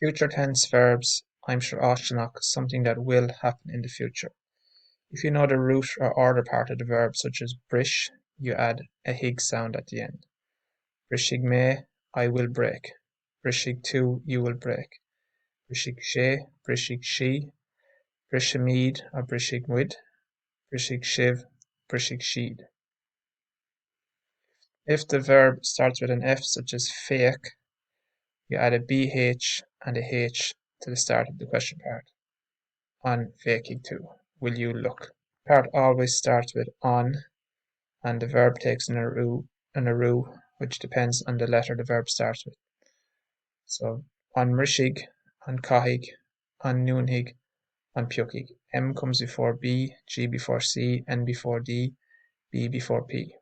Future tense verbs, I'm sure Ashnach, something that will happen in the future. If you know the root or order part of the verb, such as brish, you add a hig sound at the end. Brishig me, I will break. Brishig tu, you will break. Brishig she, brishig she. Brishamid or brishig mwid. Brishig shiv, brishig sheed. If the verb starts with an F, such as fake, you add a BH and a H to the start of the question part. On faking too. Will you look? Part always starts with on, and the verb takes an aru, which depends on the letter the verb starts with. So on rishig, on kahig, on noonhig, on pukig. M comes before B, G before C, N before D, B before P.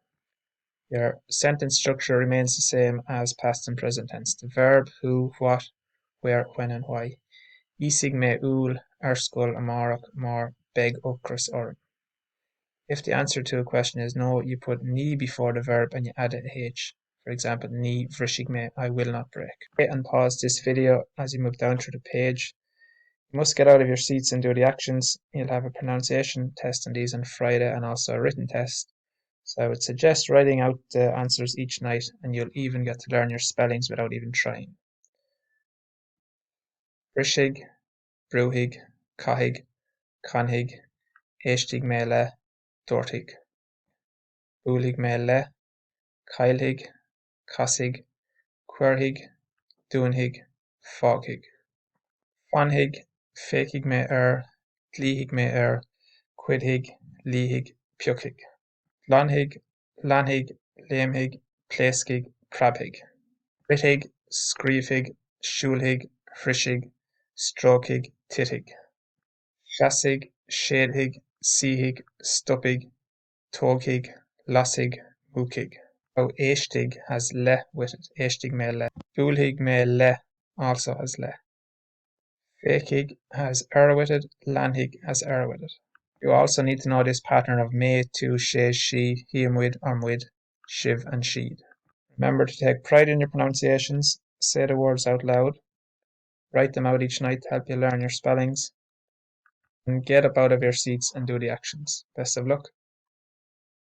Your sentence structure remains the same as past and present tense. The verb who, what, where, when, and why. Isig me ul, erskul, amarach, mar, beg, ukras, or. If the answer to a question is no, you put ni before the verb and you add a h. For example, ni vrishig me, I will not break. And pause this video as you move down through the page. You must get out of your seats and do the actions. You'll have a pronunciation test on these on Friday and also a written test. So I would suggest writing out the answers each night, and you'll even get to learn your spellings without even trying. Brishig, brúhig, cahig, conhig, éistig me le, dortig. Búlig me le, cailhig, cosig, cuirhig, dúnhig, fághig. Fanhig, fécig me dlíhig me cuidhig, líhig, piuchig. Lonhig, lanhig, léimhig, pléiscig, crabhig. Rithig, scríomhig, siúlhig, frisig, strócig, tithig. Seasigh, séadhig, síhig, stupig, tóghig, lasig, múkig. Oh, éistig has le with it. Éistig me le. Búlhig me le also has le. Fécig has with it. Lanhig has with it. You also need to know this pattern of me, tu, she, she, he, mwid, or mwid, shiv, and sheed. Remember to take pride in your pronunciations, say the words out loud, write them out each night to help you learn your spellings, and get up out of your seats and do the actions. Best of luck.